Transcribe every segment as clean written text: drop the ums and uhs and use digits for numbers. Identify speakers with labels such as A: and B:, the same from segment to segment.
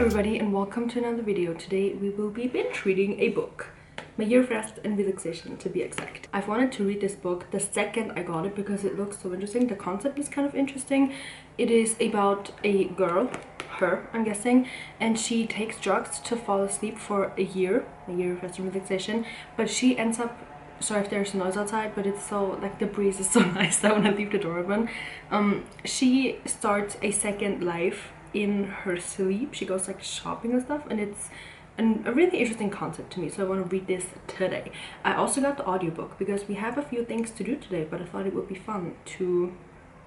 A: everybody and welcome to another video. Today we will be binge reading a book. My Year of Rest and Relaxation, to be exact. I've wanted to read this book the second I got it because it looks so interesting. The concept is kind of interesting. It is about a girl, her I'm guessing, and she takes drugs to fall asleep for a year of rest and relaxation, but she ends up, sorry if there's noise outside, but it's so, like, the breeze is so nice that when I leave the door open. She starts a second life in her sleep. She goes like shopping and stuff, and it's a really interesting concept to me, so I want to read this today. I also got the audiobook because we have a few things to do today, but I thought it would be fun to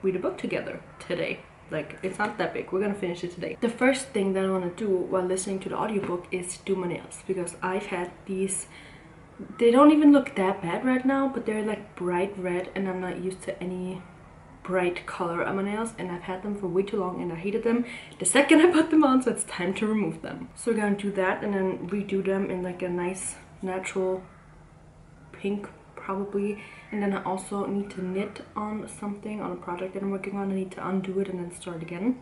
A: read a book together today. Like, it's not that big, we're gonna finish it today. The first thing that I want to do while listening to the audiobook is do my nails, because I've had these, they don't even look that bad right now, but they're like bright red and I'm not used to any bright color on my nails, and I've had them for way too long and I hated them the second I put them on, so it's time to remove them. So we're gonna do that and then redo them in like a nice natural pink probably, and then I also need to knit on something, on a project that I'm working on. I need to undo it and then start again,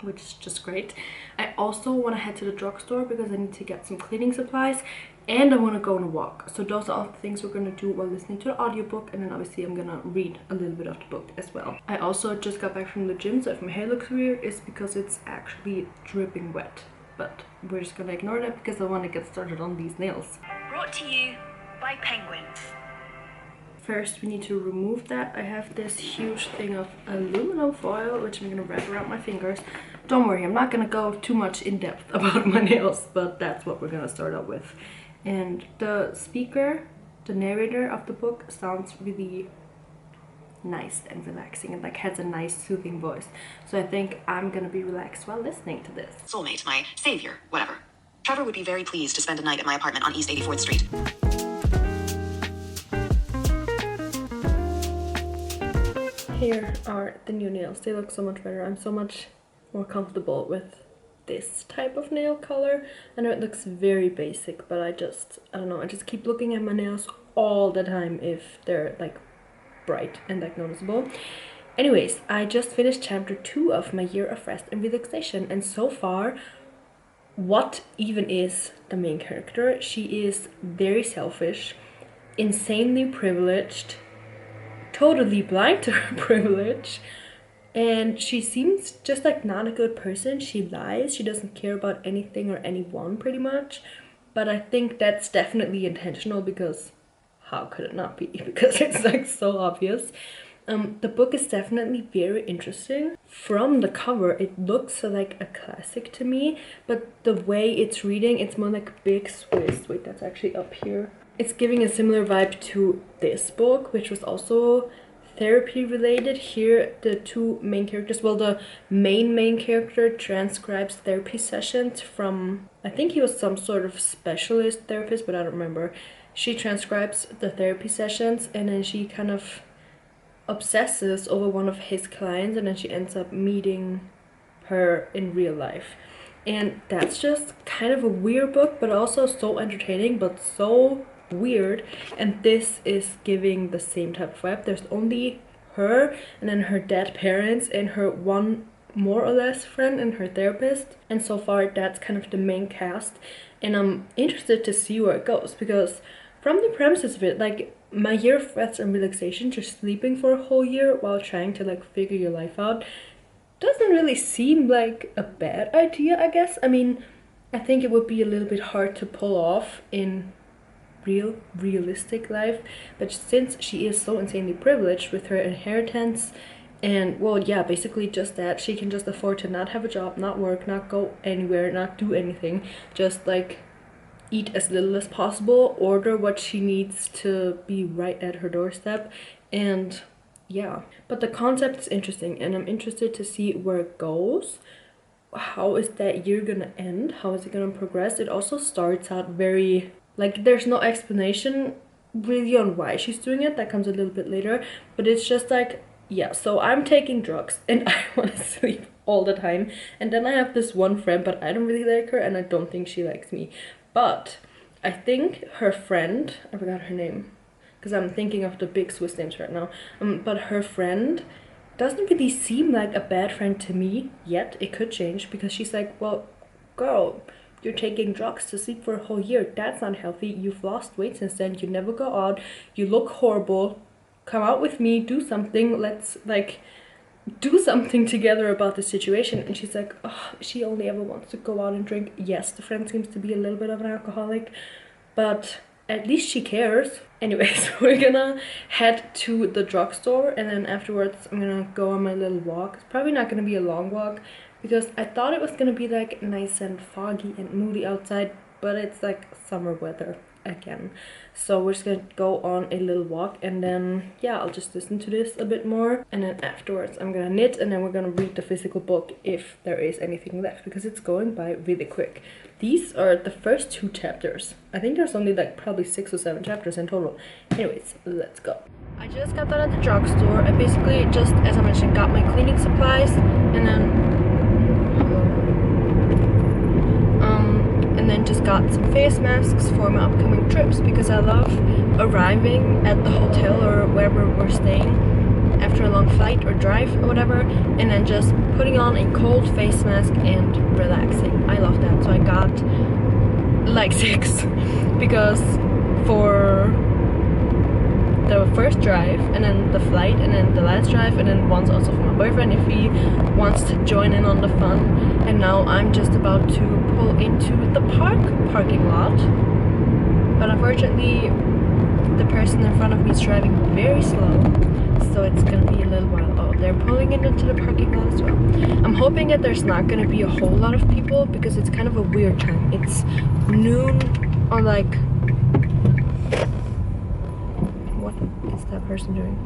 A: which is just great. I also want to head to the drugstore because I need to get some cleaning supplies, and I want to go on a walk. So those are all the things we're going to do while listening to the audiobook, and then obviously I'm gonna read a little bit of the book as well. I also just got back from the gym, so if my hair looks weird it's because it's actually dripping wet, but we're just gonna ignore that because I want to get started on these nails.
B: Brought to you by Penguin.
A: First we need to remove that. I have this huge thing of aluminum foil which I'm gonna wrap around my fingers. Don't worry, I'm not gonna go too much in depth about my nails, but that's what we're gonna start out with. And the speaker, the narrator of the book, sounds really nice and relaxing and like has a nice soothing voice, so I think I'm gonna be relaxed while listening to this.
C: Soulmate, my savior, whatever. Trevor would be very pleased to spend a night at my apartment on East 84th Street.
A: Here are the new nails. They look so much better. I'm so much more comfortable with this type of nail color. I know it looks very basic, but I don't know, I just keep looking at my nails all the time if they're like bright and like noticeable. Anyways, I just finished chapter 2 of my Year of Rest and Relaxation, and so far, what even is the main character? She is very selfish, insanely privileged, totally blind to her privilege, and she seems just like not a good person. She lies, she doesn't care about anything or anyone pretty much, but I think that's definitely intentional because how could it not be? Because it's like so obvious. The book is definitely very interesting. From the cover it looks like a classic to me, but the way it's reading, it's more like Big Swiss. Wait, that's actually up here. It's giving a similar vibe to this book, which was also therapy related. Here the two main characters, well, the main character transcribes therapy sessions from, I think he was some sort of specialist therapist, but I don't remember. She transcribes the therapy sessions and then she kind of obsesses over one of his clients, and then she ends up meeting her in real life. And that's just kind of a weird book, but also so entertaining, but so weird. And this is giving the same type of vibe. There's only her and then her dead parents and her one more or less friend and her therapist, and so far that's kind of the main cast, and I'm interested to see where it goes, because from the premises of it, like, my Year of Rest and Relaxation, just sleeping for a whole year while trying to like figure your life out, doesn't really seem like a bad idea, I guess. I mean, I think it would be a little bit hard to pull off in realistic life, but since she is so insanely privileged with her inheritance and, well, yeah, basically just that, she can just afford to not have a job, not work, not go anywhere, not do anything, just like eat as little as possible, order what she needs to be right at her doorstep, and yeah. But the concept is interesting and I'm interested to see where it goes. How is that year gonna end? How is it gonna progress? It also starts out very, like, there's no explanation really on why she's doing it. That comes a little bit later, but it's just like, yeah, so I'm taking drugs and I want to sleep all the time, and then I have this one friend, but I don't really like her and I don't think she likes me. But I think her friend, I forgot her name because I'm thinking of the Big Swiss names right now, but her friend doesn't really seem like a bad friend to me yet. It could change because she's like, well, girl, you're taking drugs to sleep for a whole year. That's not healthy. You've lost weight since then. You never go out. You look horrible. Come out with me. Do something. Let's like do something together about the situation. And she's like, oh, she only ever wants to go out and drink. Yes, the friend seems to be a little bit of an alcoholic, but at least she cares. Anyways, we're gonna head to the drugstore, and then afterwards I'm gonna go on my little walk. It's probably not gonna be a long walk because I thought it was gonna be like nice and foggy and moody outside, but it's like summer weather again. So we're just gonna go on a little walk, and then yeah, I'll just listen to this a bit more, and then afterwards I'm gonna knit, and then we're gonna read the physical book if there is anything left, because it's going by really quick. These are the first 2 chapters. I think there's only like probably 6 or 7 chapters in total. Anyways, let's go. I just got done at the drugstore. I basically just, as I mentioned, got my cleaning supplies, and then just got some face masks for my upcoming trips, because I love arriving at the hotel or wherever we're staying after a long flight or drive or whatever, and then just putting on a cold face mask and relaxing. I love that. So I got like 6 because for the first drive, and then the flight, and then the last drive, and then one's also for my boyfriend if he wants to join in on the fun. And now I'm just about to pull into the parking lot, but unfortunately the person in front of me is driving very slow, so it's gonna be a little while. Oh, they're pulling into the parking lot as well. I'm hoping that there's not gonna be a whole lot of people because it's kind of a weird time. It's noon on like, what is that person doing?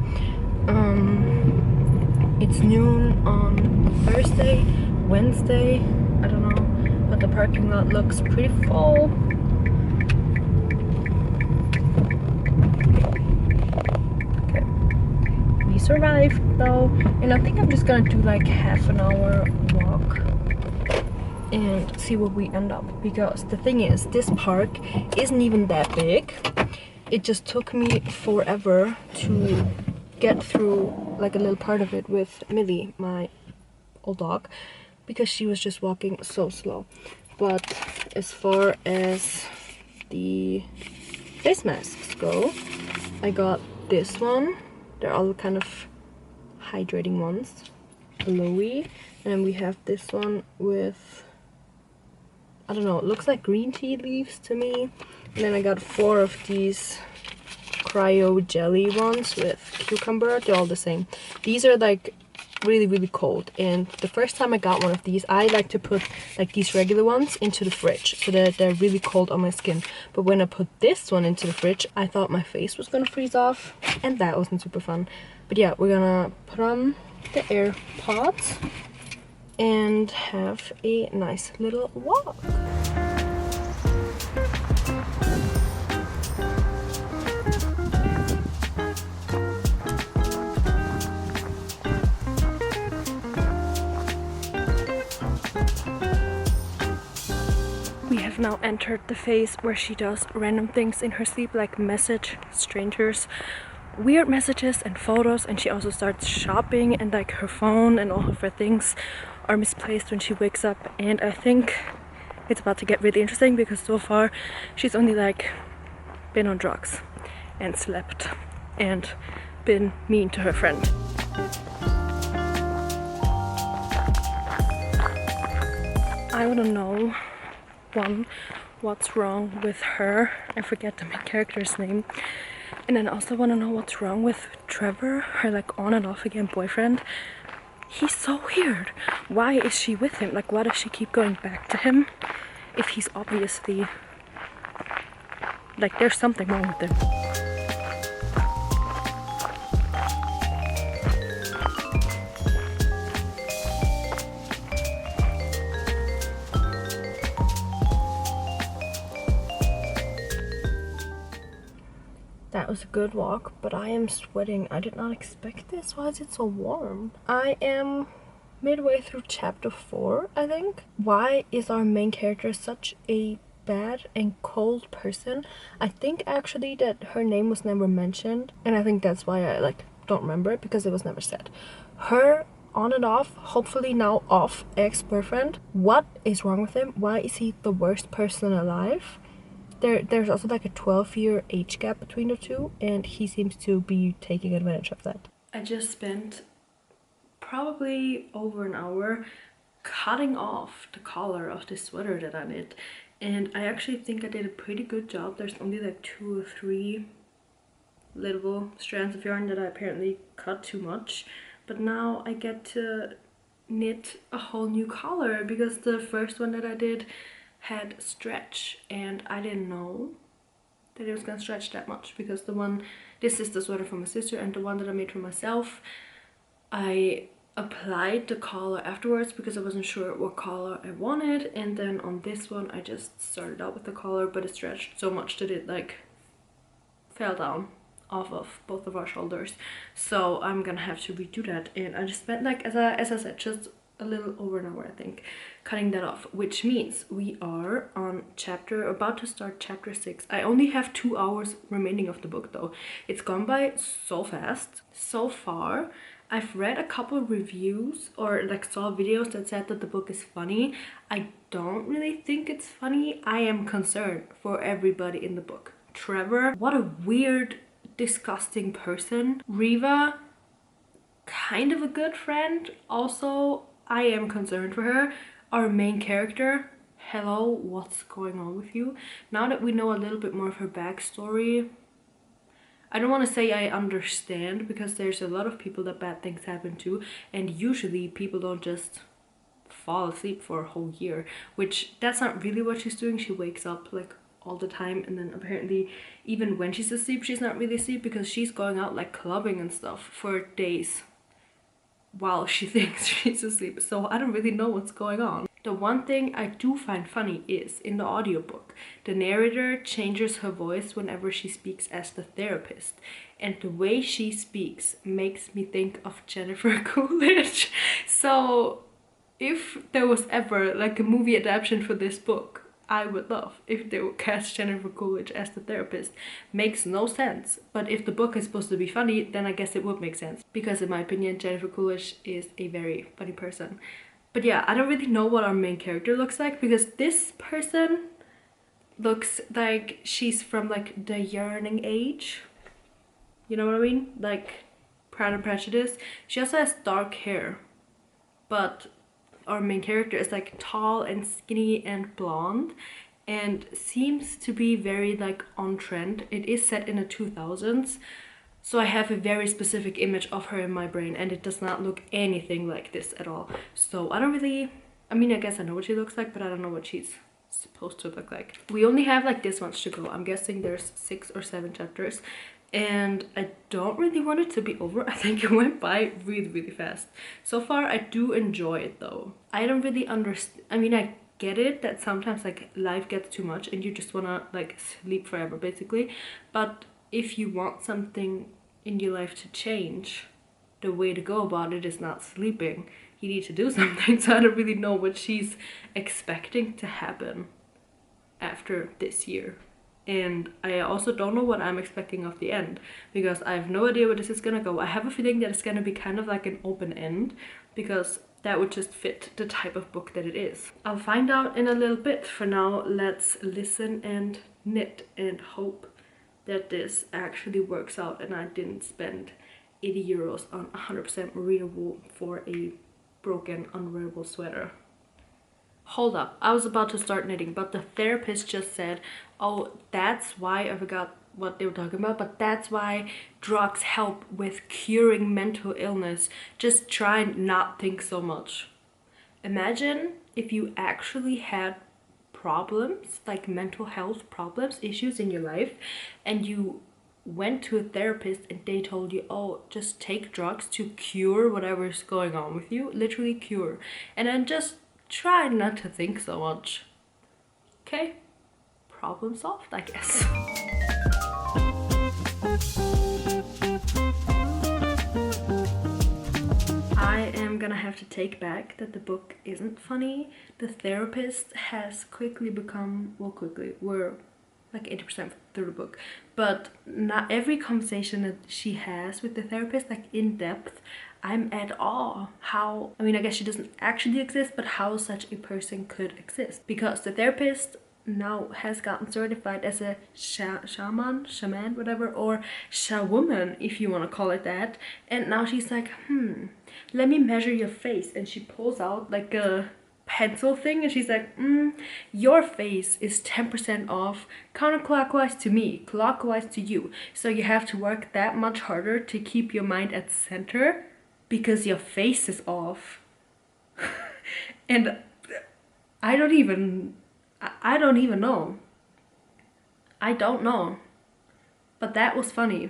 A: It's noon on Thursday, Wednesday, I don't know, but the parking lot looks pretty full. Survived though, and I think I'm just gonna do like half an hour walk and see where we end up, because the thing is, this park isn't even that big. It just took me forever to get through like a little part of it with Millie, my old dog, because she was just walking so slow. But as far as the face masks go, I got this one. They're all kind of hydrating ones, glowy, and then we have this one with, I don't know, it looks like green tea leaves to me. And then I got 4 of these cryo jelly ones with cucumber. They're all the same. These are like really cold, and the first time I got one of these, I like to put like these regular ones into the fridge so that they're really cold on my skin. But when I put this one into the fridge, I thought my face was gonna freeze off, and that wasn't super fun. But yeah, we're gonna put on the AirPods and have a nice little walk. We have now entered the phase where she does random things in her sleep, like message strangers weird messages and photos, and she also starts shopping, and like her phone and all of her things are misplaced when she wakes up. And I think it's about to get really interesting, because so far she's only like been on drugs and slept and been mean to her friend. I want to know, one, what's wrong with her. I forget the main character's name. And then I also want to know what's wrong with Trevor, her like on and off again boyfriend. He's so weird. Why is she with him? Like, why does she keep going back to him if he's obviously, like, there's something wrong with him. That was a good walk, but I am sweating. I did not expect this. Why is it so warm? I am midway through chapter 4, I think. Why is our main character such a bad and cold person? I think actually that her name was never mentioned, and I think that's why I like don't remember it, because it was never said. Her on and off, hopefully now off, ex-boyfriend. What is wrong with him? Why is he the worst person alive? There's also like a 12-year age gap between the two, and he seems to be taking advantage of that. I just spent probably over an hour cutting off the collar of this sweater that I knit, and I actually think I did a pretty good job. There's only like 2 or 3 little strands of yarn that I apparently cut too much, but now I get to knit a whole new collar because the first one that I did had stretch, and I didn't know that it was gonna stretch that much because this is the sweater for my sister, and the one that I made for myself, I applied the collar afterwards because I wasn't sure what collar I wanted, and then on this one I just started out with the collar, but it stretched so much that it like fell down off of both of our shoulders, so I'm gonna have to redo that. And I just spent like, as I said, just a little over an hour I think cutting that off, which means we are on about to start chapter 6. I only have 2 hours remaining of the book though. It's gone by so fast. So far I've read a couple of reviews or like saw videos that said that the book is funny. I don't really think it's funny. I am concerned for everybody in the book. Trevor, what a weird, disgusting person. Riva, kind of a good friend. Also, I am concerned for her. Our main character, hello, what's going on with you? Now that we know a little bit more of her backstory, I don't want to say I understand, because there's a lot of people that bad things happen to, and usually people don't just fall asleep for a whole year, which that's not really what she's doing. She wakes up like all the time, and then apparently even when she's asleep she's not really asleep because she's going out like clubbing and stuff for days while she thinks she's asleep. So I don't really know what's going on. The one thing I do find funny is in the audiobook, the narrator changes her voice whenever she speaks as the therapist, and the way she speaks makes me think of Jennifer Coolidge. So if there was ever like a movie adaptation for this book, I would love if they would cast Jennifer Coolidge as the therapist. Makes no sense, but if the book is supposed to be funny, then I guess it would make sense, because in my opinion Jennifer Coolidge is a very funny person. But yeah, I don't really know what our main character looks like, because this person looks like she's from like the yearning age, you know what I mean, like Pride and Prejudice. She also has dark hair, but our main character is like tall and skinny and blonde and seems to be very like on trend. It is set in the 2000s, so I have a very specific image of her in my brain, and it does not look anything like this at all. So I don't really, I mean, I guess I know what she looks like, but I don't know what she's supposed to look like. We only have like this much to go. I'm guessing there's 6 or 7 chapters, and I don't really want it to be over. I think it went by really, really fast. So far, I do enjoy it though. I don't really understand. I mean, I get it that sometimes like life gets too much and you just wanna like sleep forever basically. But if you want something in your life to change, the way to go about it is not sleeping. You need to do something. So I don't really know what she's expecting to happen after this year. And I also don't know what I'm expecting of the end, because I have no idea where this is gonna go. I have a feeling that it's gonna be kind of like an open end, because that would just fit the type of book that it is. I'll find out in a little bit. For now, let's listen and knit and hope that this actually works out and I didn't spend 80 euros on 100% merino wool for a broken, unwearable sweater. Hold up, I was about to start knitting, but the therapist just said, oh, that's why, I forgot what they were talking about, but that's why drugs help with curing mental illness. Just try and not think so much. Imagine if you actually had problems, like mental health problems, issues in your life, and you went to a therapist and they told you, oh, just take drugs to cure whatever's going on with you, literally cure, and then just try not to think so much. Okay, problem solved, I guess. I am gonna have to take back that the book isn't funny. The therapist has quickly become, well, quickly, we're like 80% through the book, but not every conversation that she has with the therapist, like in depth, I'm at awe how, I mean, I guess she doesn't actually exist, but how such a person could exist, because the therapist now has gotten certified as a shaman, whatever, or shawoman, if you want to call it that. And now she's like, let me measure your face, and she pulls out like a pencil thing, and she's like, your face is 10% off counterclockwise to me, clockwise to you, so you have to work that much harder to keep your mind at center because your face is off. And I don't even know. I don't know. But that was funny.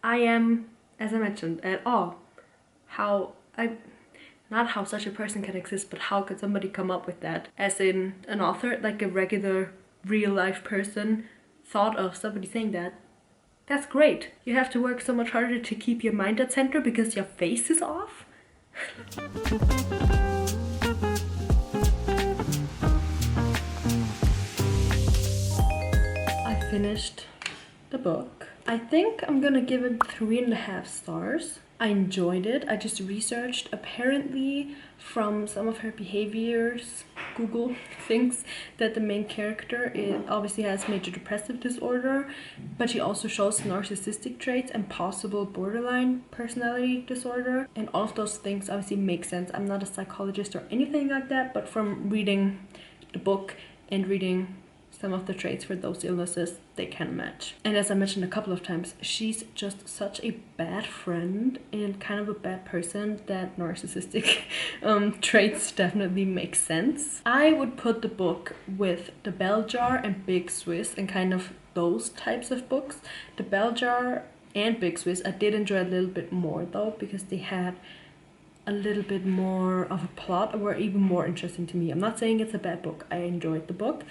A: I am, as I mentioned, at awe not how such a person can exist, but how could somebody come up with that? As in an author, like a regular real life person thought of somebody saying that. That's great. You have to work so much harder to keep your mind at center because your face is off? I finished the book. I think I'm gonna give it 3.5 stars. I enjoyed it. I just researched. Apparently, from some of her behaviors, Google thinks that the main character obviously has major depressive disorder, but she also shows narcissistic traits and possible borderline personality disorder. And all of those things obviously make sense. I'm not a psychologist or anything like that, but from reading the book and reading some of the traits for those illnesses, they can match. And as I mentioned a couple of times, she's just such a bad friend and kind of a bad person that narcissistic traits definitely make sense. I would put the book with The Bell Jar and Big Swiss and kind of those types of books. The Bell Jar and Big Swiss I did enjoy a little bit more though, because they had a little bit more of a plot and were even more interesting to me. I'm not saying it's a bad book. I enjoyed the book.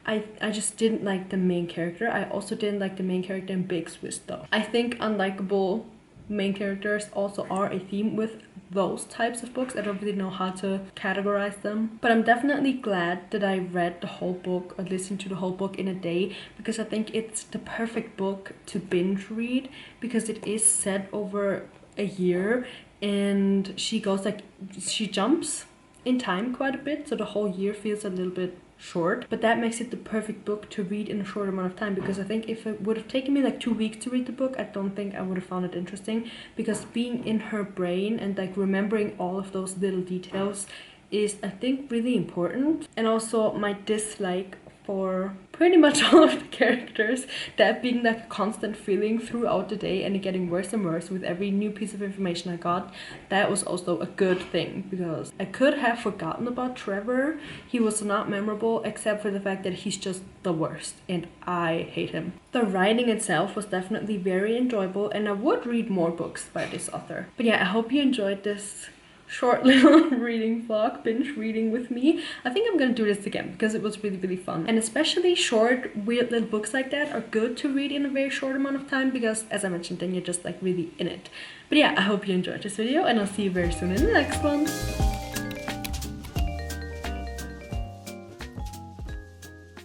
A: I just didn't like the main character. I also didn't like the main character in Big Swiss though. I think unlikable main characters also are a theme with those types of books. I don't really know how to categorize them, but I'm definitely glad that I read the whole book or listened to the whole book in a day, because I think it's the perfect book to binge read, because it is set over a year and she jumps in time quite a bit, so the whole year feels a little bit short, but that makes it the perfect book to read in a short amount of time, because I think if it would have taken me like 2 weeks to read the book, I don't think I would have found it interesting, because being in her brain and like remembering all of those little details is, I think, really important. And also my dislike for pretty much all of the characters, that being like a constant feeling throughout the day and it getting worse and worse with every new piece of information I got, that was also a good thing, because I could have forgotten about Trevor. He was not memorable except for the fact that he's just the worst and I hate him. The writing itself was definitely very enjoyable and I would read more books by this author. But yeah, I hope you enjoyed this short little reading vlog, binge reading with me. I think I'm gonna do this again because it was really fun, and especially short weird little books like that are good to read in a very short amount of time, because as I mentioned, then you're just like really in it. But yeah, I hope you enjoyed this video and I'll see you very soon in the next one.